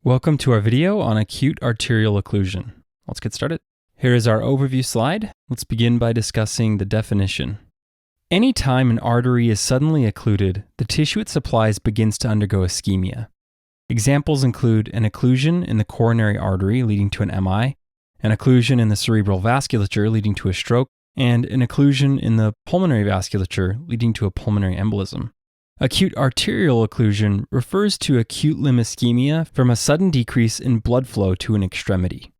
Welcome to our video on acute arterial occlusion. Let's get started. Here is our overview slide. Let's begin by discussing the definition. Anytime an artery is suddenly occluded, the tissue it supplies begins to undergo ischemia. Examples include an occlusion in the coronary artery leading to an MI, an occlusion in the cerebral vasculature leading to a stroke, and an occlusion in the pulmonary vasculature leading to a pulmonary embolism. Acute arterial occlusion refers to acute limb ischemia from a sudden decrease in blood flow to an extremity.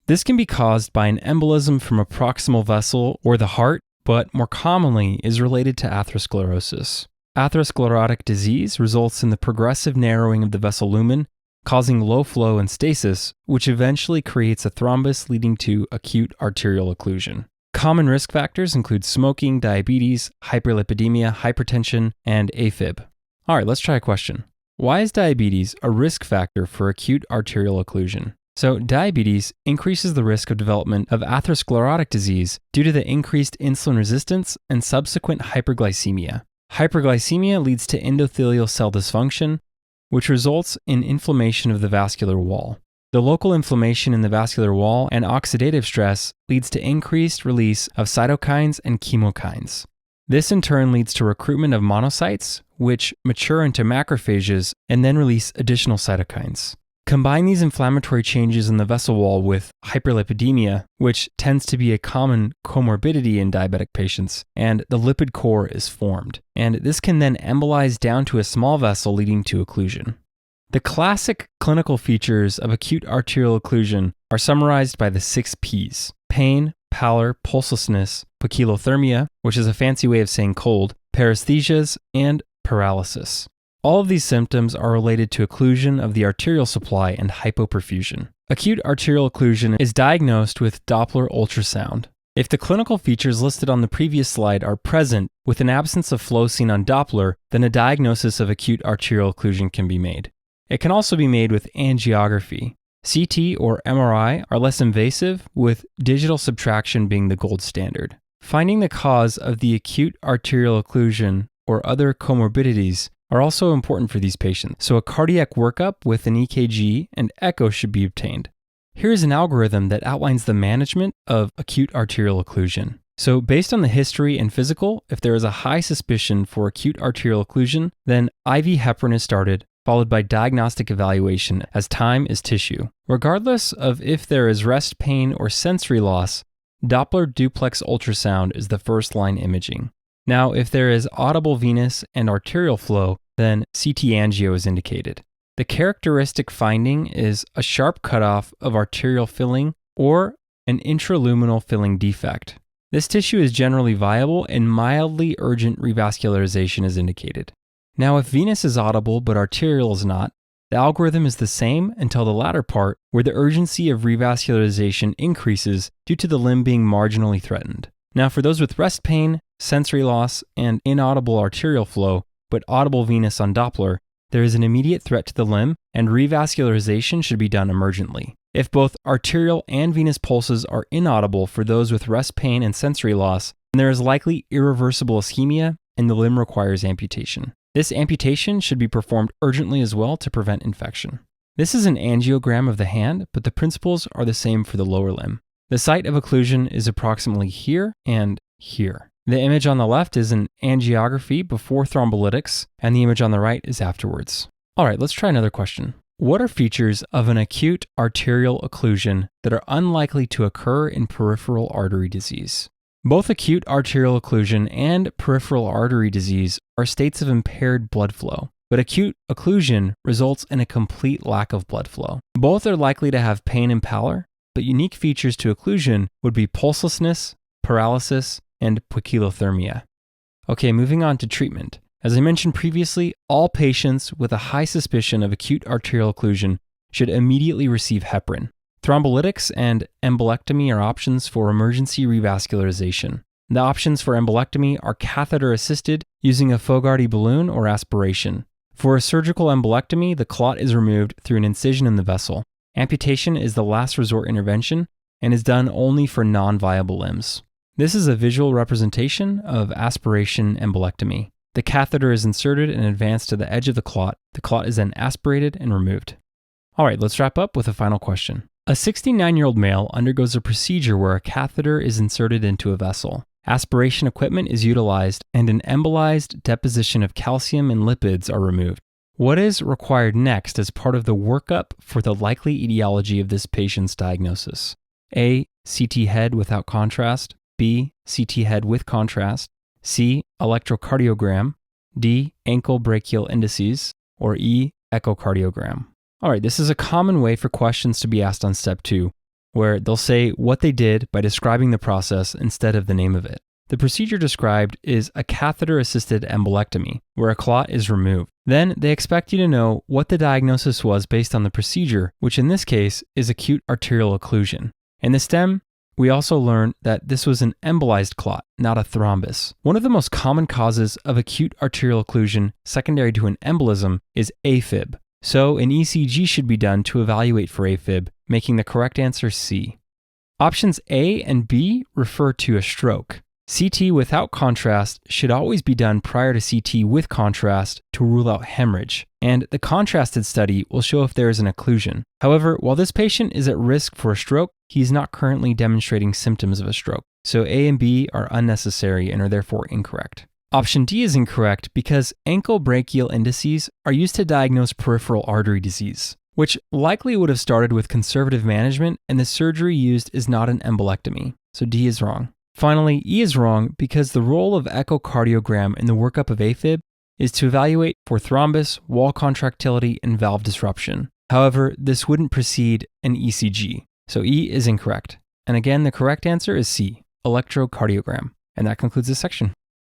This can be caused by an embolism from a proximal vessel or the heart, but more commonly is related to atherosclerosis. Atherosclerotic disease results in the progressive narrowing of the vessel lumen, causing low flow and stasis, which eventually creates a thrombus leading to acute arterial occlusion. Common risk factors include smoking, diabetes, hyperlipidemia, hypertension, and AFib. All right, let's try a question. Why is diabetes a risk factor for acute arterial occlusion? So, diabetes increases the risk of development of atherosclerotic disease due to the increased insulin resistance and subsequent hyperglycemia. Hyperglycemia leads to endothelial cell dysfunction, which results in inflammation of the vascular wall. The local inflammation in the vascular wall and oxidative stress leads to increased release of cytokines and chemokines. This in turn leads to recruitment of monocytes, which mature into macrophages and then release additional cytokines. Combine these inflammatory changes in the vessel wall with hyperlipidemia, which tends to be a common comorbidity in diabetic patients, and the lipid core is formed. And this can then embolize down to a small vessel leading to occlusion. The classic clinical features of acute arterial occlusion are summarized by the 6 Ps: pain, pallor, pulselessness, poikilothermia, which is a fancy way of saying cold, paresthesias, and paralysis. All of these symptoms are related to occlusion of the arterial supply and hypoperfusion. Acute arterial occlusion is diagnosed with Doppler ultrasound. If the clinical features listed on the previous slide are present with an absence of flow seen on Doppler, then a diagnosis of acute arterial occlusion can be made. It can also be made with angiography. CT or MRI are less invasive, with digital subtraction being the gold standard. Finding the cause of the acute arterial occlusion or other comorbidities are also important for these patients, so a cardiac workup with an EKG and echo should be obtained. Here is an algorithm that outlines the management of acute arterial occlusion. So based on the history and physical, if there is a high suspicion for acute arterial occlusion, then IV heparin is started, followed by diagnostic evaluation as time is tissue. Regardless of if there is rest pain or sensory loss, Doppler duplex ultrasound is the first line imaging. Now, if there is audible venous and arterial flow, then CT angio is indicated. The characteristic finding is a sharp cutoff of arterial filling or an intraluminal filling defect. This tissue is generally viable and mildly urgent revascularization is indicated. Now, if venous is audible but arterial is not, the algorithm is the same until the latter part, where the urgency of revascularization increases due to the limb being marginally threatened. Now, for those with rest pain, sensory loss, and inaudible arterial flow, but audible venous on Doppler, there is an immediate threat to the limb, and revascularization should be done emergently. If both arterial and venous pulses are inaudible for those with rest pain and sensory loss, then there is likely irreversible ischemia, and the limb requires amputation. This amputation should be performed urgently as well to prevent infection. This is an angiogram of the hand, but the principles are the same for the lower limb. The site of occlusion is approximately here and here. The image on the left is an angiography before thrombolytics, and the image on the right is afterwards. All right, let's try another question. What are features of an acute arterial occlusion that are unlikely to occur in peripheral artery disease? Both acute arterial occlusion and peripheral artery disease are states of impaired blood flow, but acute occlusion results in a complete lack of blood flow. Both are likely to have pain and pallor, but unique features to occlusion would be pulselessness, paralysis, and poikilothermia. Okay, moving on to treatment. As I mentioned previously, all patients with a high suspicion of acute arterial occlusion should immediately receive heparin. Thrombolytics and embolectomy are options for emergency revascularization. The options for embolectomy are catheter-assisted using a Fogarty balloon or aspiration. For a surgical embolectomy, the clot is removed through an incision in the vessel. Amputation is the last resort intervention and is done only for non-viable limbs. This is a visual representation of aspiration embolectomy. The catheter is inserted and advanced to the edge of the clot. The clot is then aspirated and removed. All right, let's wrap up with a final question. A 69-year-old male undergoes a procedure where a catheter is inserted into a vessel. Aspiration equipment is utilized and an embolized deposition of calcium and lipids are removed. What is required next as part of the workup for the likely etiology of this patient's diagnosis? A. CT head without contrast. B. CT head with contrast. C. Electrocardiogram. D. Ankle brachial indices. Or E. Echocardiogram. All right, this is a common way for questions to be asked on step 2, where they'll say what they did by describing the process instead of the name of it. The procedure described is a catheter-assisted embolectomy, where a clot is removed. Then they expect you to know what the diagnosis was based on the procedure, which in this case is acute arterial occlusion. In the STEM, we also learned that this was an embolized clot, not a thrombus. One of the most common causes of acute arterial occlusion secondary to an embolism is AFib. So an ECG should be done to evaluate for AFib, making the correct answer C. Options A and B refer to a stroke. CT without contrast should always be done prior to CT with contrast to rule out hemorrhage, and the contrasted study will show if there is an occlusion. However, while this patient is at risk for a stroke, he is not currently demonstrating symptoms of a stroke. So A and B are unnecessary and are therefore incorrect. Option D is incorrect because ankle brachial indices are used to diagnose peripheral artery disease, which likely would have started with conservative management, and the surgery used is not an embolectomy. So D is wrong. Finally, E is wrong because the role of echocardiogram in the workup of AFib is to evaluate for thrombus, wall contractility, and valve disruption. However, this wouldn't precede an ECG. So E is incorrect. And again, the correct answer is C, electrocardiogram. And that concludes this section.